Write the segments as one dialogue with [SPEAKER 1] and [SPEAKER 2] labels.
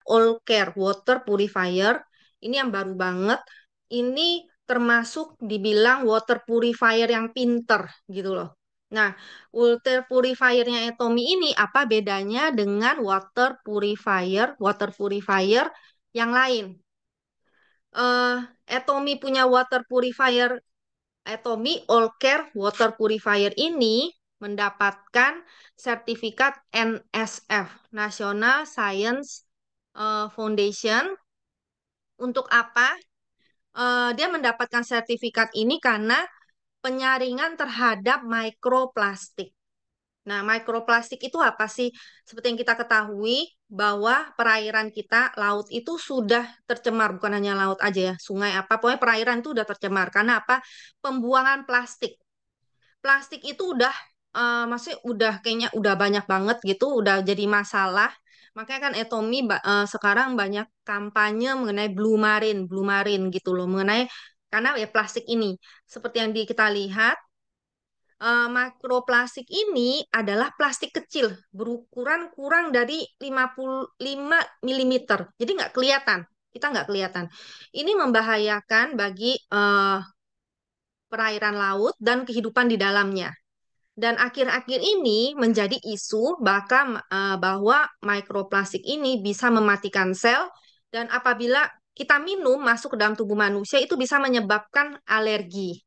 [SPEAKER 1] All Care Water Purifier. Ini yang baru banget. Ini termasuk dibilang water purifier yang pinter gitu loh. Nah, water purifiernya Atomy ini apa bedanya dengan water purifier yang lain? eh Atomy punya water purifier, Atomy All Care Water Purifier ini mendapatkan sertifikat NSF, National Science Foundation. Untuk apa? Dia mendapatkan sertifikat ini karena penyaringan terhadap mikroplastik. Nah, mikroplastik itu apa sih? Seperti yang kita ketahui bahwa perairan kita, laut itu sudah tercemar, bukan hanya laut aja ya, sungai apa, pokoknya perairan itu udah tercemar. Karena apa? Pembuangan plastik. Plastik itu udah, maksudnya udah kayaknya udah banyak banget gitu, udah jadi masalah. Makanya kan Etomi sekarang banyak kampanye mengenai blue marine gitu loh, mengenai karena ya plastik ini. Seperti yang kita lihat, makroplastik ini adalah plastik kecil berukuran kurang dari 55 milimeter. Jadi nggak kelihatan. Kita nggak kelihatan. Ini membahayakan bagi perairan laut dan kehidupan di dalamnya. Dan akhir-akhir ini menjadi isu bahwa mikroplastik ini bisa mematikan sel dan apabila kita minum masuk ke dalam tubuh manusia itu bisa menyebabkan alergi.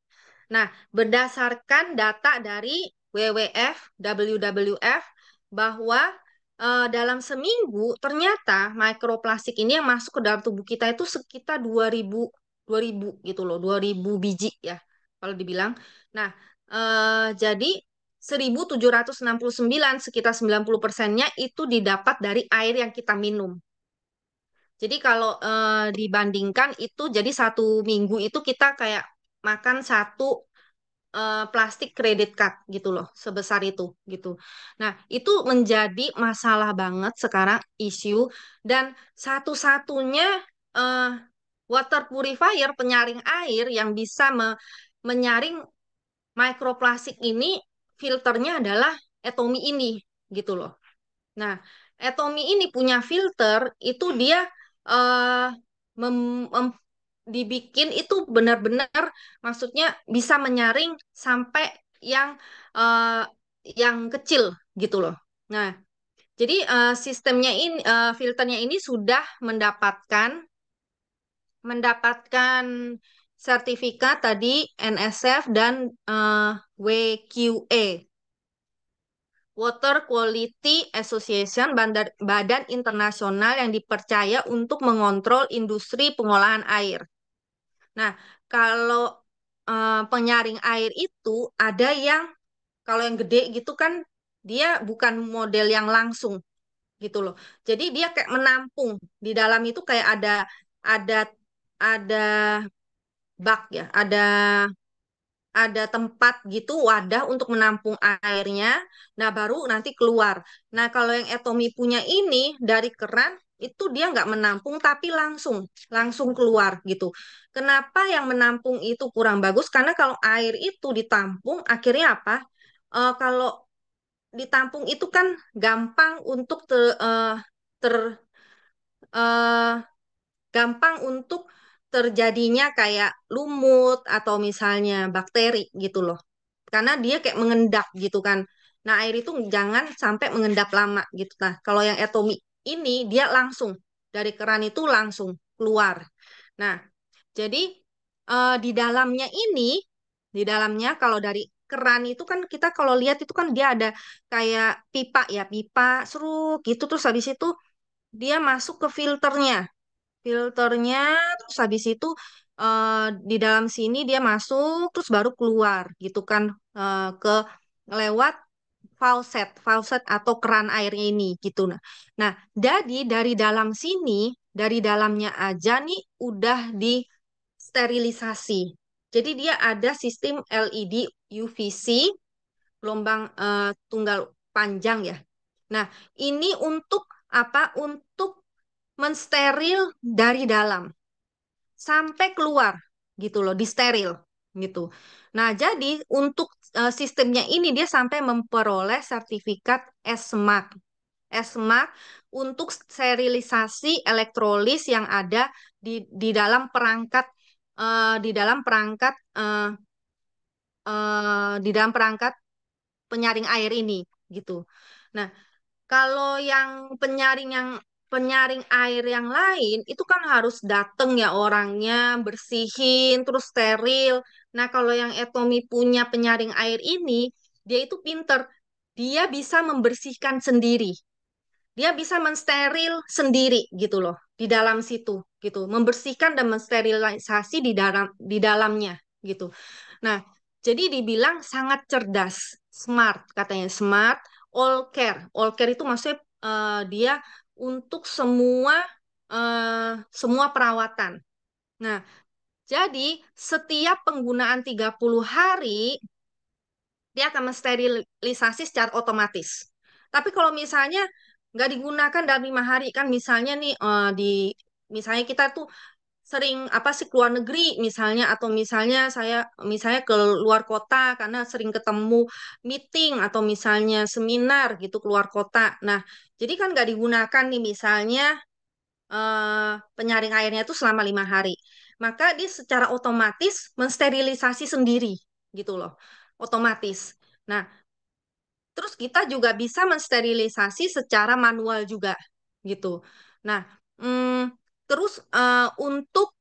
[SPEAKER 1] Nah, berdasarkan data dari WWF bahwa dalam seminggu ternyata mikroplastik ini yang masuk ke dalam tubuh kita itu sekitar 2000 gitu loh, 2000 biji ya kalau dibilang. Nah, jadi 1769 sekitar 90%-nya itu didapat dari air yang kita minum. Jadi kalau dibandingkan itu jadi satu minggu itu kita kayak makan satu plastik kredit card gitu loh, sebesar itu gitu. Nah, itu menjadi masalah banget sekarang isu dan satu-satunya eh, water purifier penyaring air yang bisa menyaring mikroplastik ini filternya adalah Atomy ini gitu loh. Nah, Atomy ini punya filter itu dia eh, mem- mem- dibikin itu benar-benar maksudnya bisa menyaring sampai yang eh, yang kecil gitu loh. Nah, jadi sistemnya ini filternya ini sudah mendapatkan sertifikat tadi NSF dan WQA, Water Quality Association, badan internasional yang dipercaya untuk mengontrol industri pengolahan air. Nah, kalau penyaring air itu ada yang kalau yang gede gitu kan dia bukan model yang langsung gitu loh. Jadi dia kayak menampung di dalam itu kayak ada ada bak ya, ada tempat gitu wadah untuk menampung airnya. Nah, baru nanti keluar. Nah, kalau yang Atomy punya ini dari keran itu dia nggak menampung tapi langsung keluar gitu. Kenapa yang menampung itu kurang bagus? Karena kalau air itu ditampung akhirnya apa? Kalau ditampung itu kan gampang untuk eh, gampang untuk terjadinya kayak lumut atau misalnya bakteri gitu loh. Karena dia kayak mengendap gitu kan. Nah, air itu jangan sampai mengendap lama gitu. Nah, kalau yang atomi ini dia langsung dari keran itu langsung keluar. Nah, jadi di dalamnya ini, di dalamnya kalau dari keran itu kan kita kalau lihat itu kan dia ada kayak pipa ya, pipa seruk gitu terus habis itu dia masuk ke filternya terus habis itu di dalam sini dia masuk terus baru keluar gitu kan ke lewat faucet atau keran airnya ini gitu nah jadi dari dalam sini dari dalamnya aja nih udah disterilisasi jadi dia ada sistem LED UVC gelombang tunggal panjang ya. Nah, ini untuk apa? Untuk mensteril dari dalam sampai keluar gitu loh, disteril gitu. Nah, jadi untuk sistemnya ini dia sampai memperoleh sertifikat SMARC. SMARC untuk sterilisasi elektrolis yang ada di dalam perangkat di dalam perangkat di dalam perangkat penyaring air ini gitu. Nah, kalau penyaring air yang lain itu kan harus dateng ya orangnya, bersihin, terus steril. Nah, kalau yang Etomi punya penyaring air ini, dia itu pinter. Dia bisa membersihkan sendiri. Dia bisa mensteril sendiri gitu loh di dalam situ gitu. Membersihkan dan mensterilisasi di dalamnya gitu. Nah, jadi dibilang sangat cerdas, smart katanya, smart, all care. All care itu maksudnya dia untuk semua perawatan. Nah, jadi setiap penggunaan 30 hari dia akan mensterilisasi secara otomatis. Tapi kalau misalnya nggak digunakan dalam 5 hari, kan misalnya nih misalnya kita tuh sering apa sih keluar negeri misalnya, atau misalnya saya misalnya ke luar kota karena sering ketemu meeting atau misalnya seminar gitu keluar kota. Nah, jadi kan nggak digunakan nih misalnya penyaring airnya itu selama 5 hari, maka dia secara otomatis mensterilisasi sendiri gitu loh, otomatis. Nah, terus kita juga bisa mensterilisasi secara manual juga gitu. Nah, terus untuk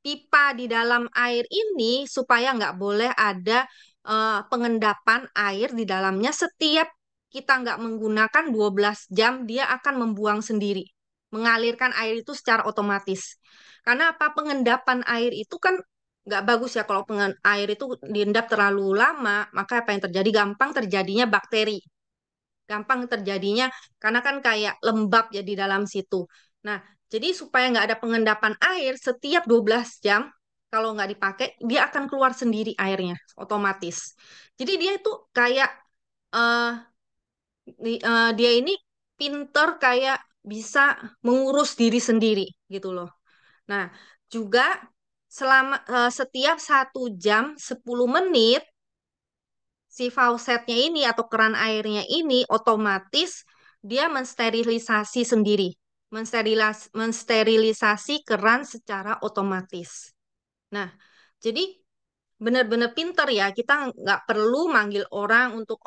[SPEAKER 1] pipa di dalam air ini supaya nggak boleh ada pengendapan air di dalamnya. Setiap kita nggak menggunakan 12 jam, dia akan membuang sendiri, mengalirkan air itu secara otomatis. Karena apa? Pengendapan air itu kan nggak bagus ya kalau air itu diendap terlalu lama, maka apa yang terjadi? Gampang terjadinya bakteri, gampang terjadinya karena kan kayak lembab ya di dalam situ. Nah, jadi supaya nggak ada pengendapan air setiap 12 jam, kalau nggak dipakai, dia akan keluar sendiri airnya, otomatis. Jadi dia itu kayak, eh dia ini pinter kayak bisa mengurus diri sendiri gitu loh. Nah, juga setiap 1 jam 10 menit, si faucetnya ini atau keran airnya ini otomatis dia mensterilisasi sendiri, mensterilisasi keran secara otomatis. Nah, jadi benar-benar pinter ya, kita nggak perlu manggil orang untuk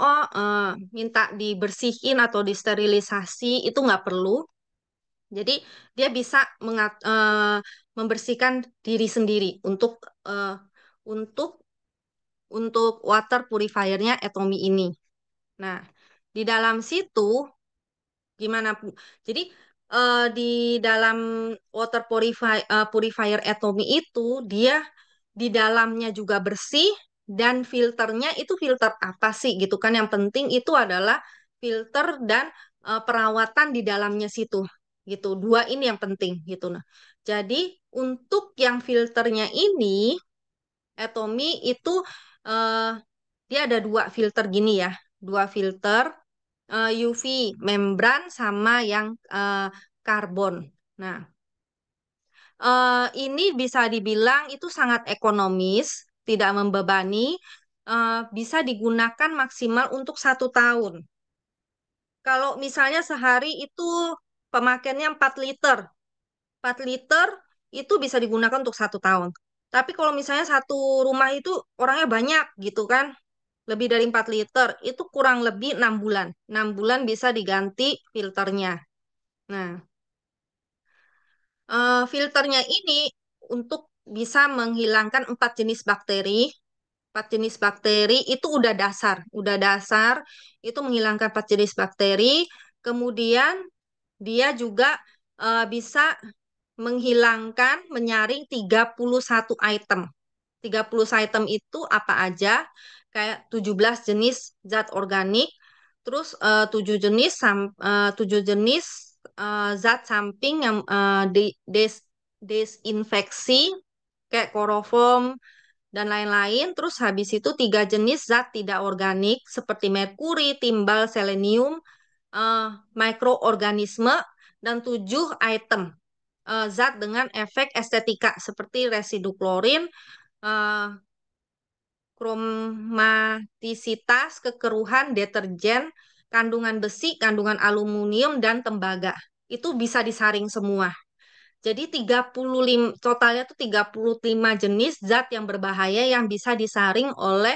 [SPEAKER 1] minta dibersihin atau disterilisasi, itu nggak perlu. Jadi dia bisa membersihkan diri sendiri eh, untuk water purifiernya Atomy ini. Nah, di dalam situ gimana Bu? Jadi di dalam purifier Atomy itu dia di dalamnya juga bersih, dan filternya itu filter apa sih gitu kan? Yang penting itu adalah filter dan perawatan di dalamnya situ gitu. Dua ini yang penting gitu. Nah, jadi untuk yang filternya ini Atomy itu eh, dia ada dua filter gini ya, dua filter UV membran sama yang karbon. Nah, ini bisa dibilang itu sangat ekonomis, tidak membebani, bisa digunakan maksimal untuk 1 tahun. Kalau misalnya sehari itu pemakaiannya 4 liter, 4 liter itu bisa digunakan untuk 1 tahun. Tapi kalau misalnya satu rumah itu orangnya banyak gitu kan, lebih dari 4 liter, itu kurang lebih 6 bulan. 6 bulan bisa diganti filternya. Nah, filternya ini untuk bisa menghilangkan 4 jenis bakteri. 4 jenis bakteri itu udah dasar itu menghilangkan 4 jenis bakteri. Kemudian dia juga bisa menyaring 31 item. 30 item itu apa aja? Kayak 17 jenis zat organik, terus 7 jenis zat samping yang desinfeksi kayak kloroform dan lain-lain. Terus habis itu 3 jenis zat tidak organik seperti merkuri, timbal, selenium, eh, mikroorganisme, dan 7 item zat dengan efek estetika seperti residu klorin, eh, kromatisitas, kekeruhan, deterjen, kandungan besi, kandungan aluminium, dan tembaga. itu bisa disaring semua. Jadi 35 totalnya tuh 35 jenis zat yang berbahaya yang bisa disaring oleh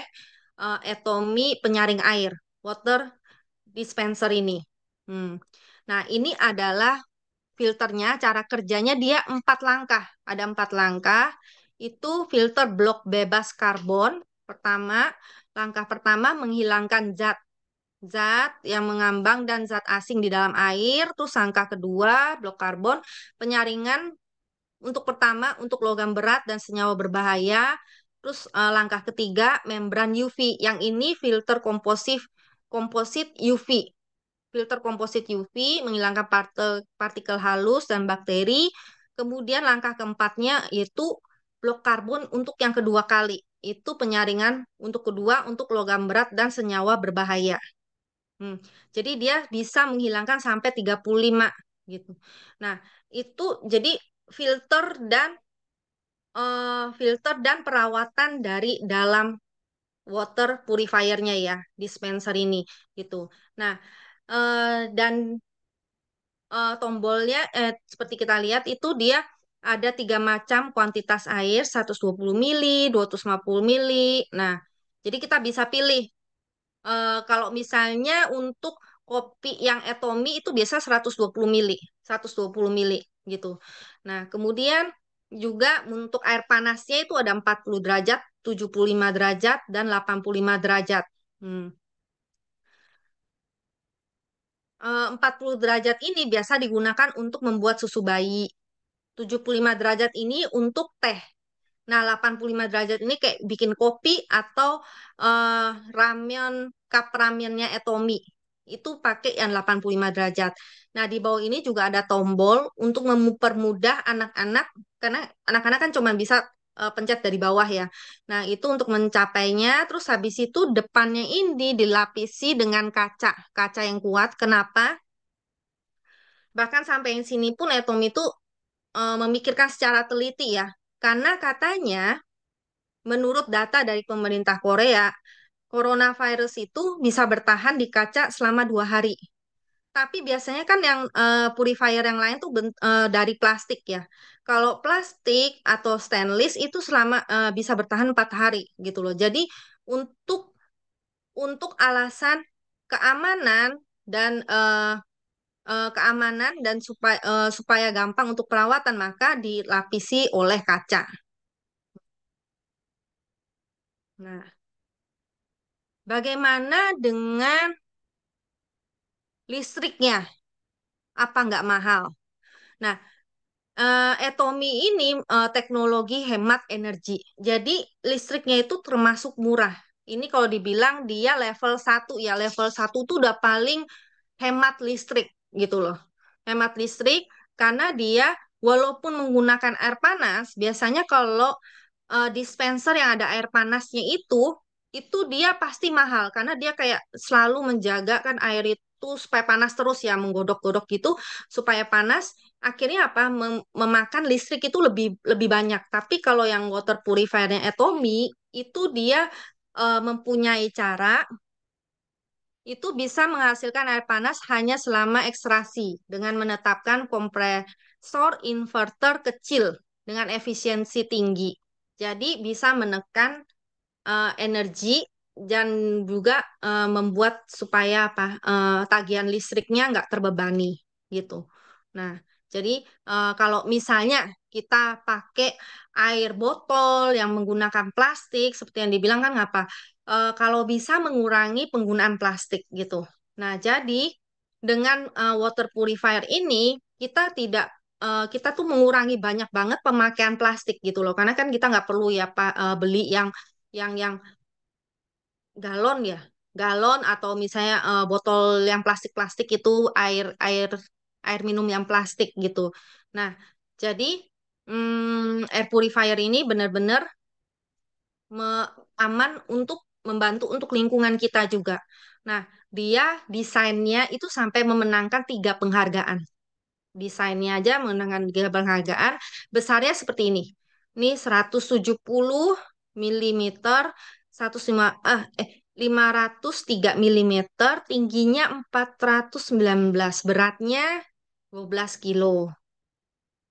[SPEAKER 1] Atomy penyaring air, water dispenser ini. Hmm. Nah, ini adalah filternya, cara kerjanya dia 4 langkah. Ada 4 langkah. Itu filter blok bebas karbon. Pertama, langkah pertama menghilangkan zat yang mengambang dan zat asing di dalam air. Terus langkah kedua, blok karbon, penyaringan untuk pertama untuk logam berat dan senyawa berbahaya. Terus langkah ketiga, membran UV. Yang ini filter komposit UV. Filter komposit UV menghilangkan partikel halus dan bakteri. Kemudian langkah keempatnya yaitu blok karbon untuk yang kedua kali. Itu penyaringan untuk kedua untuk logam berat dan senyawa berbahaya. Hmm. Jadi dia bisa menghilangkan sampai 35 gitu. Nah, itu jadi filter dan filter dan perawatan dari dalam water purifiernya ya, dispenser ini gitu. Nah, dan tombolnya seperti kita lihat itu dia ada 3 macam kuantitas air, 120 mili, 250 mili. Nah, jadi kita bisa pilih. Kalau misalnya untuk kopi yang Atomy itu biasa 120 mili, 120 mili gitu. Nah, kemudian juga untuk air panasnya itu ada 40 derajat, 75 derajat, dan 85 derajat. Hmm. 40 derajat ini biasa digunakan untuk membuat susu bayi. 75 derajat ini untuk teh. Nah, 85 derajat ini kayak bikin kopi atau ramen, cup ramennya Atomy. Itu pakai yang 85 derajat. Nah, di bawah ini juga ada tombol untuk mempermudah anak-anak, karena anak-anak kan cuma bisa pencet dari bawah ya. Nah, itu untuk mencapainya. Terus habis itu depannya ini dilapisi dengan kaca, kaca yang kuat. Kenapa? Bahkan sampai yang sini pun Atomy itu memikirkan secara teliti ya. Karena katanya menurut data dari pemerintah Korea, coronavirus itu bisa bertahan di kaca selama 2 hari. Tapi biasanya kan yang purifier yang lain tuh dari plastik ya. Kalau plastik atau stainless itu bisa bertahan 4 hari gitu loh. Jadi untuk alasan keamanan dan supaya gampang untuk perawatan maka dilapisi oleh kaca. Nah, bagaimana dengan listriknya? Apa nggak mahal? Nah, Atomy ini teknologi hemat energi. Jadi listriknya itu termasuk murah. Ini kalau dibilang dia level 1 ya, level 1 tuh udah paling hemat listrik gitu loh. Hemat listrik karena dia walaupun menggunakan air panas, biasanya kalau dispenser yang ada air panasnya itu dia pasti mahal karena dia kayak selalu menjaga kan air itu supaya panas terus ya, menggodok-godok gitu supaya panas. Akhirnya apa? Memakan listrik itu lebih lebih banyak. Tapi kalau yang water purifiernya Atomy itu dia mempunyai cara itu bisa menghasilkan air panas hanya selama ekstraksi dengan menetapkan kompresor inverter kecil dengan efisiensi tinggi. Jadi bisa menekan energi dan juga membuat supaya tagihan listriknya nggak terbebani gitu. Nah, jadi kalau misalnya kita pakai air botol yang menggunakan plastik seperti yang dibilang kan ngapa? Kalau bisa mengurangi penggunaan plastik gitu. Nah, jadi dengan water purifier ini kita tuh mengurangi banyak banget pemakaian plastik gitu loh. Karena kan kita nggak perlu ya Pak beli yang galon ya, galon atau misalnya botol yang plastik-plastik itu air air air minum yang plastik gitu. Nah, jadi air purifier ini benar-benar aman untuk membantu untuk lingkungan kita juga. Nah, dia desainnya itu sampai memenangkan 3 penghargaan. Desainnya aja mengenangkan 3 penghargaan. Besarnya seperti ini. Ini 170 milimeter, 503 milimeter, tingginya 419, beratnya 12 kilo.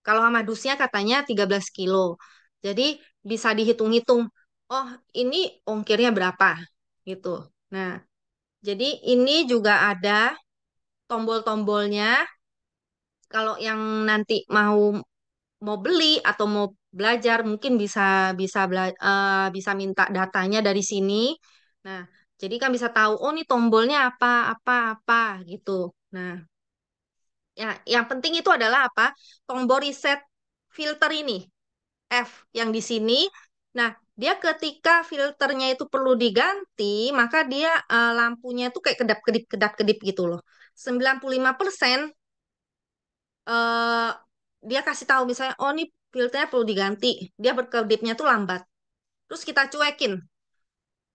[SPEAKER 1] Kalau sama dusnya katanya 13 kilo. Jadi bisa dihitung-hitung. Oh, ini ongkirnya berapa gitu. Nah, jadi ini juga ada tombol-tombolnya. Kalau yang nanti mau mau beli atau mau belajar mungkin bisa bisa minta datanya dari sini. Nah, jadi kan bisa tahu oh nih tombolnya apa gitu. Nah, ya yang penting itu adalah apa? Tombol reset filter ini F yang di sini. Nah, dia ketika filternya itu perlu diganti, maka dia lampunya itu kayak kedap-kedip gitu loh. 95% eh dia kasih tahu misalnya, oh nih filternya perlu diganti. Dia berkedipnya tuh lambat. Terus kita cuekin.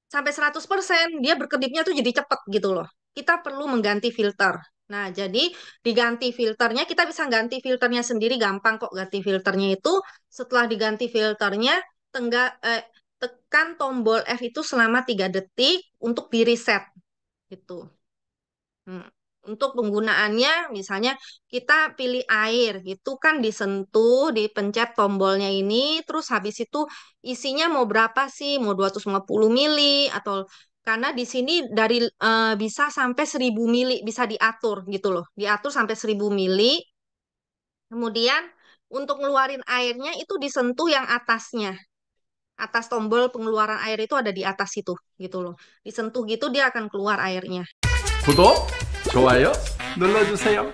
[SPEAKER 1] Sampai 100% dia berkedipnya tuh jadi cepet gitu loh. Kita perlu mengganti filter. Nah, jadi diganti filternya, kita bisa ganti filternya sendiri, gampang kok ganti filternya itu. Setelah diganti filternya, tekan tombol F itu selama 3 detik untuk di reset gitu. Hmm. Untuk penggunaannya, misalnya kita pilih air, gitu kan disentuh, dipencet tombolnya ini, terus habis itu isinya mau berapa sih? Mau 250 mili atau karena di sini dari bisa sampai 1000 mili bisa diatur gitu loh, diatur sampai 1000 mili. Kemudian untuk ngeluarin airnya itu disentuh yang atasnya, atas tombol pengeluaran air itu ada di atas itu gitu loh. Disentuh gitu dia akan keluar airnya.
[SPEAKER 2] 구독, 좋아요 눌러주세요.